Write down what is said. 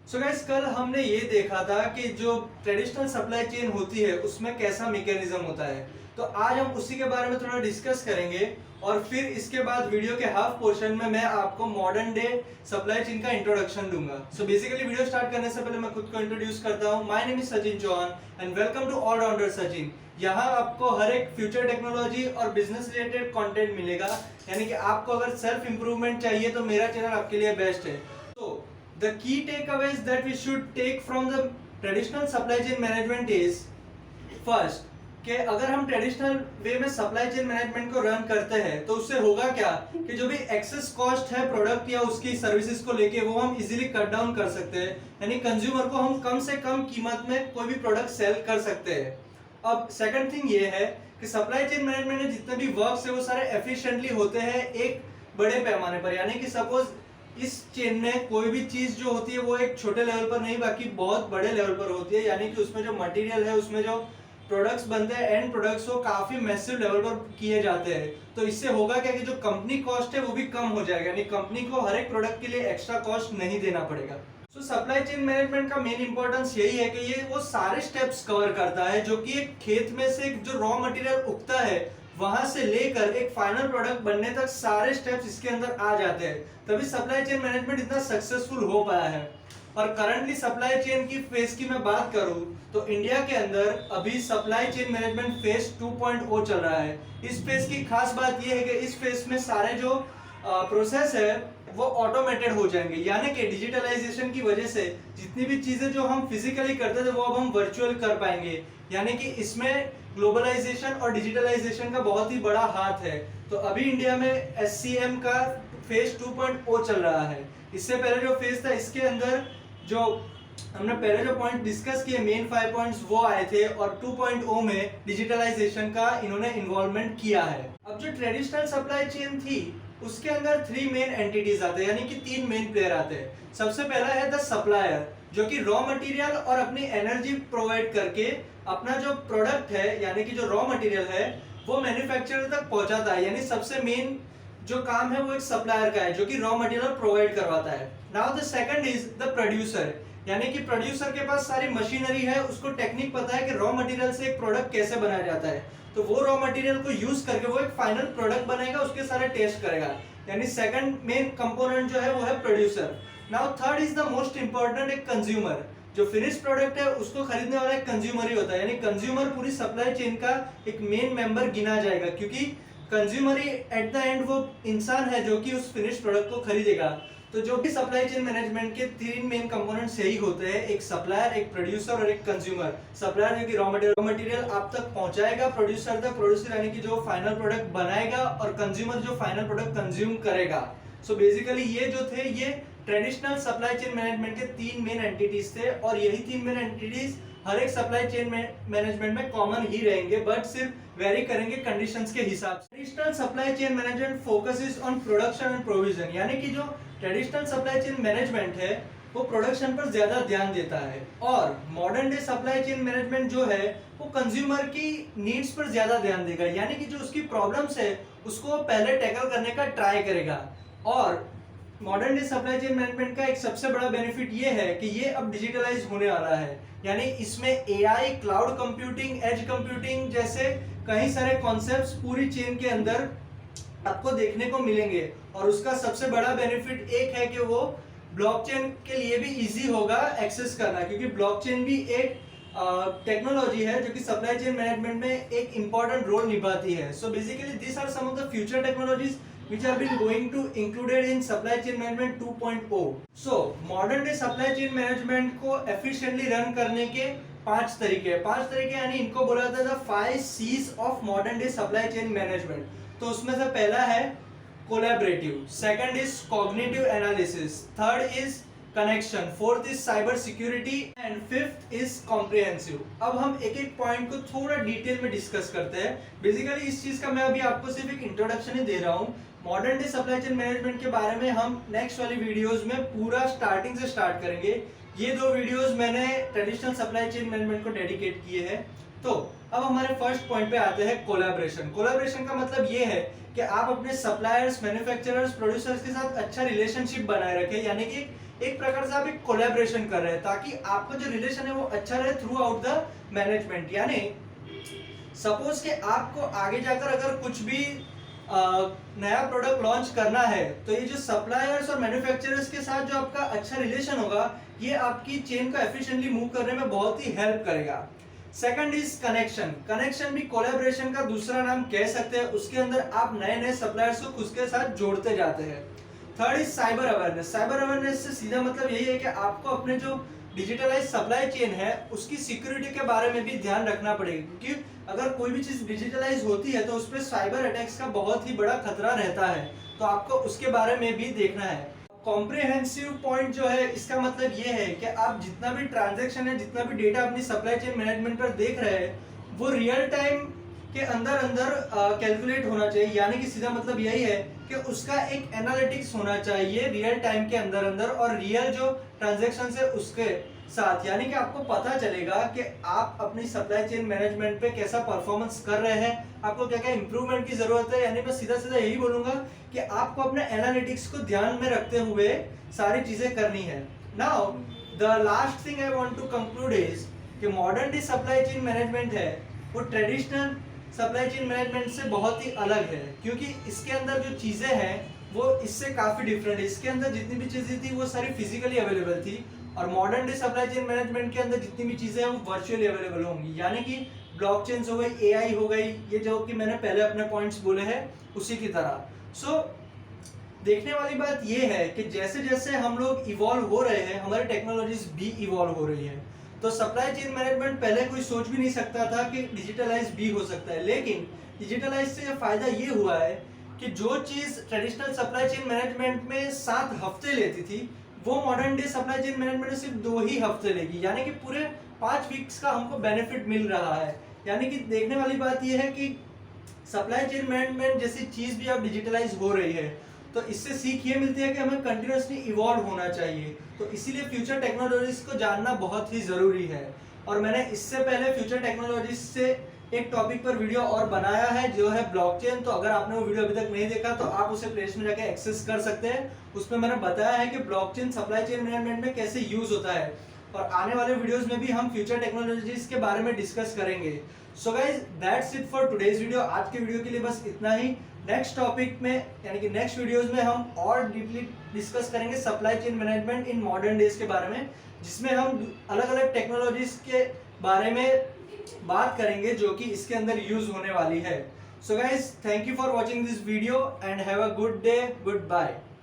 So guys, कल हमने ये देखा था कि जो ट्रेडिशनल सप्लाई चेन होती है उसमें कैसा मैकेनिज्म होता है। तो आज हम उसी के बारे में थोड़ा डिस्कस करेंगे और फिर इसके बाद वीडियो के हाफ पोर्शन में मैं आपको मॉडर्न डे सप्लाई चेन का इंट्रोडक्शन दूंगा। सो बेसिकली वीडियो स्टार्ट करने से पहले मैं खुद को इंट्रोड्यूस करता हूँ। My name is Sachin Chauhan and welcome to allrounder Sachin. यहाँ आपको हर एक फ्यूचर टेक्नोलॉजी और बिजनेस रिलेटेड कंटेंट मिलेगा, यानी कि आपको अगर सेल्फ इंप्रूवमेंट चाहिए तो मेरा चैनल आपके लिए बेस्ट है। तो the key takeaways that we should take from the traditional supply chain management is first कि अगर हम ट्रेडिशनल वे में सप्लाई चेन मैनेजमेंट को रन करते हैं तो उससे होगा क्या कि जो भी एक्सेस कॉस्ट है प्रोडक्ट या उसकी सर्विसेज को लेके वो हम इजीली कट डाउन कर सकते हैं, यानी कंज्यूमर को हम कम से कम कीमत में कोई भी प्रोडक्ट सेल कर सकते हैं। अब सेकंड थिंग ये है कि सप्लाई चेन मैनेजमेंट में जितने भी वर्क्स है वो सारे एफिशिएंटली होते हैं एक बड़े पैमाने पर, यानी कि सपोज इस चेन में कोई भी चीज जो होती है वो एक छोटे लेवल पर नहीं बाकी बहुत बड़े लेवल पर होती है, यानी कि उसमें जो मटेरियल है उसमें जो प्रोडक्ट्स बनते हैं एंड प्रोडक्ट्स वो काफी मैसिव लेवल पर किए जाते हैं। तो इससे होगा क्या कि जो कंपनी कॉस्ट है वो भी कम हो जाएगा, यानी कंपनी को हर एक प्रोडक्ट के लिए एक्स्ट्रा कॉस्ट नहीं देना पड़ेगा। सो सप्लाई चेन मैनेजमेंट का मेन इंपॉर्टेंस यही है कि ये वो सारे स्टेप्स कवर करता है जो कि एक खेत में से जो रॉ मटेरियल उगता है वहां से लेकर एक फाइनल प्रोडक्ट बनने तक सारे स्टेप्स इसके अंदर आ जाते हैं, तभी सप्लाई चेन मैनेजमेंट इतना सक्सेसफुल हो पाया है। और करंटली सप्लाई चेन की फेज की मैं बात करूं तो इंडिया के अंदर अभी सप्लाई चेन मैनेजमेंट फेज 2.0 चल रहा है। इस फेज की खास बात यह है कि इस फेज में सारे जो प्रोसेस है वो ऑटोमेटेड हो जाएंगे, यानी कि डिजिटलाइजेशन की वजह से जितनी भी चीजें जो हम फिजिकली करते थे वो अब हम वर्चुअल कर पाएंगे, यानी कि इसमें ग्लोबलाइजेशन और डिजिटलाइजेशन का बहुत ही बड़ा हाथ है। तो अभी इंडिया में एससीएम का फेज 2.0 चल रहा है। इससे पहले जो फेज था इसके अंदर जो हमने पहले जो पॉइंट डिस्कस किए मेन 5 पॉइंट्स वो आए थे और 2.0 में डिजिटलाइजेशन का इन्होंने इन्वॉल्वमेंट किया है। अब जो ट्रेडिशनल सप्लाई चेन थी उसके अंदर 3 मेन एंटिटीज आते हैं, यानी कि 3 मेन प्लेयर आते हैं। सबसे पहला है द सप्लायर, जो कि रॉ मटेरियल और अपनी एनर्जी प्रोवाइड करके अपना जो प्रोडक्ट है यानी कि जो रॉ मटेरियल है वो मैन्युफैक्चरर तक पहुंचाता है, यानी सबसे मेन जो काम है वो एक सप्लायर का है जो कि रॉ मटेरियल प्रोवाइड करवाता है। Now the second is the producer, यानी कि प्रोड्यूसर के पास सारी मशीनरी है, उसको टेक्निक पता है कि रॉ मटेरियल से एक प्रोडक्ट कैसे बनाया जाता है, तो वो रॉ मटेरियल को यूज करके वो एक फाइनल प्रोडक्ट बनाएगा, उसके सारे टेस्ट करेगा, यानी सेकंड मेन कंपोनेंट जो है वो है producer. Now third is the most important एक कंज्यूमर, जो फिनिश प्रोडक्ट है उसको खरीदने वाला एक कंज्यूमर ही होता है, यानी कंज्यूमर पूरी सप्लाई चेन का एक मेन मेंबर गिना जाएगा, क्योंकि consumer he at the end वो इंसान है जो कि उस फिनिश प्रोडक्ट को खरीदेगा। तो जो भी सप्लाई चेन मैनेजमेंट के 3 मेन कंपोनेंट्स यही होते हैं, एक सप्लायर, एक प्रोड्यूसर और एक कंज्यूमर। सप्लायर जो कि रॉ मटेरियल आप तक पहुंचाएगा, प्रोड्यूसर तक, प्रोड्यूसर यानी कि जो फाइनल प्रोडक्ट बनाएगा, और कंज्यूमर जो फाइनल प्रोडक्ट कंज्यूम करेगा। सो बेसिकली ये जो थे ये ट्रेडिशनल सप्लाई चेन मैनेजमेंट के 3 मेन एंटिटीज थे, और यही 3 मेन एंटिटीज हर एक सप्लाई चेन मैनेजमेंट में कॉमन ही रहेंगे, बट सिर्फ वेरी करेंगे कंडीशंस के हिसाब से। Traditional supply chain management focuses on production and provision, यानी कि जो ट्रेडिशनल सप्लाई चेन मैनेजमेंट है वो प्रोडक्शन पर ज्यादा ध्यान देता है, और modern day supply chain management जो है वो कंज्यूमर की नीड्स पर ज्यादा ध्यान देगा, यानी कि जो उसकी प्रॉब्लम्स है उसको पहले टैकल करने का ट्राई करेगा। और modern day supply chain management का एक सबसे बड़ा बेनिफिट ये है कि ये अब डिजिटलाइज होने वाला है, यानी इसमें AI, cloud computing, edge computing जैसे कई सारे कॉन्सेप्ट्स पूरी चेन के अंदर आपको देखने को मिलेंगे। और उसका सबसे बड़ा बेनिफिट एक है कि वो ब्लॉकचेन के लिए भी इजी होगा एक्सेस करना, क्योंकि ब्लॉकचेन भी एक टेक्नोलॉजी है जो कि सप्लाई चेन मैनेजमेंट में एक इंपॉर्टेंट रोल निभाती है। So basically this are some of the future technologies which have been going to included in supply chain management 2.0. So modern day supply chain management को efficiently run करने के 5 तरीके यानी इनको बोला जाता है 5 C's of modern day supply chain management। तो उसमें से पहला है collaborative, second is cognitive analysis, third is connection, fourth is cyber security and fifth is comprehensive. अब हम एक एक पॉइंट को थोड़ा डिटेल में डिस्कस करते हैं। बेसिकली इस चीज का मैं अभी आपको सिर्फ एक इंट्रोडक्शन ही दे रहा हूँ। Modern day supply chain management के बारे में हम नेक्स्ट वाली वीडियोस में पूरा स्टार्टिंग से स्टार्ट करेंगे। ये 2 वीडियोस मैंने ट्रेडिशनल सप्लाई चेन मैनेजमेंट को डेडिकेट किए हैं। तो अब हमारे फर्स्ट पॉइंट पे आते हैं कोलैबोरेशन। कोलैबोरेशन का मतलब ये है कि आप अपने सप्लायर्स, मैन्युफैक्चरर्स, प्रोड्यूसर्स के साथ अच्छा रिलेशनशिप बनाए रखें, यानी कि एक प्रकार से आप एक कोलैबोरेशन कर रहे हैं ताकि आपका जो रिलेशन है वो अच्छा रहे थ्रू आउट द मैनेजमेंट। यानी सपोज कि आपको आगे जाकर अगर कुछ भी नया प्रोडक्ट लॉन्च करना है तो ये जो सप्लायर्स और मैन्युफैक्चरर्स के साथ जो आपका अच्छा रिलेशन होगा ये आपकी चेन को एफिशिएंटली मूव करने में बहुत ही हेल्प करेगा। Second is connection. कनेक्शन भी कोलैबोरेशन का दूसरा नाम कह सकते हैं। उसके अंदर आप नए नए सप्लायर्स को खुद के साथ जोड़ते जाते हैं। Third is cyber awareness. Cyber awareness से सीधा मतलब यही है कि आपको अपने जो डिजिटलाइज सप्लाई चेन है उसकी सिक्योरिटी के बारे में भी ध्यान रखना पड़ेगा, क्योंकि अगर कोई भी चीज डिजिटलाइज होती है तो उस पर साइबर अटैक्स का बहुत ही बड़ा खतरा रहता है, तो आपको उसके बारे में भी देखना है। कॉम्प्रिहेंसिव पॉइंट जो है इसका मतलब ये है कि आप जितना भी ट्रांजैक्शन है, जितना भी डेटा अपनी सप्लाई चेन मैनेजमेंट पर देख रहे हैं वो रियल टाइम के अंदर अंदर कैलकुलेट होना चाहिए। यानी कि सीधा मतलब यही है कि उसका एक एनालिटिक्स होना चाहिए रियल टाइम के अंदर अंदर और रियल जो ट्रांजैक्शन है उसके साथ। यानी कि आपको पता चलेगा कि आप अपनी सप्लाई चेन मैनेजमेंट पे कैसा परफॉर्मेंस कर रहे हैं, आपको क्या क्या इंप्रूवमेंट की जरूरत है। यानी मैं सीधा सीधा यही बोलूंगा कि आपको अपने एनालिटिक्स को ध्यान में रखते हुए सारी चीजें करनी है। Now the last thing I want to conclude is कि modern day supply chain management है वो ट्रेडिशनल सप्लाई चेन मैनेजमेंट से बहुत ही अलग है, क्योंकि इसके अंदर जो चीजें हैं वो इससे काफी डिफरेंट है। इसके अंदर जितनी भी चीजें थी वो सारी फिजिकली अवेलेबल थी और modern day supply chain management के अंदर जितनी भी चीजें हैं वो वर्चुअली अवेलेबल होंगी। यानी कि ब्लॉकचेन्स हो गई, एआई हो गई, ये जो कि मैंने पहले अपने पॉइंट्स बोले हैं उसी की तरह। सो देखने वाली बात ये है कि जैसे जैसे हम लोग इवॉल्व हो रहे हैं हमारी टेक्नोलॉजीज भी इवॉल्व हो रही है। तो सप्लाई चेन मैनेजमेंट पहले कोई सोच भी नहीं सकता था कि डिजिटलाइज भी हो सकता है, लेकिन डिजिटलाइज से फायदा ये हुआ है कि जो चीज ट्रेडिशनल सप्लाई चेन मैनेजमेंट में 7 हफ्ते लेती थी वो modern day supply chain management में सिर्फ 2 ही हफ्ते लेगी। यानी कि पूरे 5 वीक्स का हमको बेनिफिट मिल रहा है। यानी कि देखने वाली बात यह है कि सप्लाई चेन मैनेजमेंट जैसी चीज भी अब डिजिटलाइज हो रही है, तो इससे सीख ये मिलती है कि हमें कंटिन्यूअसली इवॉल्व होना चाहिए। तो इसीलिए फ्यूचर टेक्नोलॉजीज को जानना बहुत ही जरूरी है। और मैंने इससे पहले फ्यूचर टेक्नोलॉजीज से एक टॉपिक पर वीडियो और बनाया है जो है ब्लॉकचेन। तो अगर आपने वो वीडियो अभी तक नहीं देखा तो आप उसे प्लेलिस्ट में जाके एक्सेस कर सकते हैं। उसमें मैंने बताया है कि ब्लॉकचेन सप्लाई चेन मैनेजमेंट में कैसे यूज होता है, और आने वाले वीडियोस में भी हम फ्यूचर टेक्नोलॉजीज के बारे में डिस्कस करेंगे। So guys that's it for today's video. आज के वीडियो के लिए बस इतना ही। नेक्स्ट टॉपिक में यानी कि नेक्स्ट वीडियोस में हम और डीपली डिस्कस करेंगे supply chain management in modern days के बारे में, जिसमें हम अलग अलग टेक्नोलॉजीज के बारे में बात करेंगे जो कि इसके अंदर यूज होने वाली है। So guys thank you for watching this video and have a good day, good bye.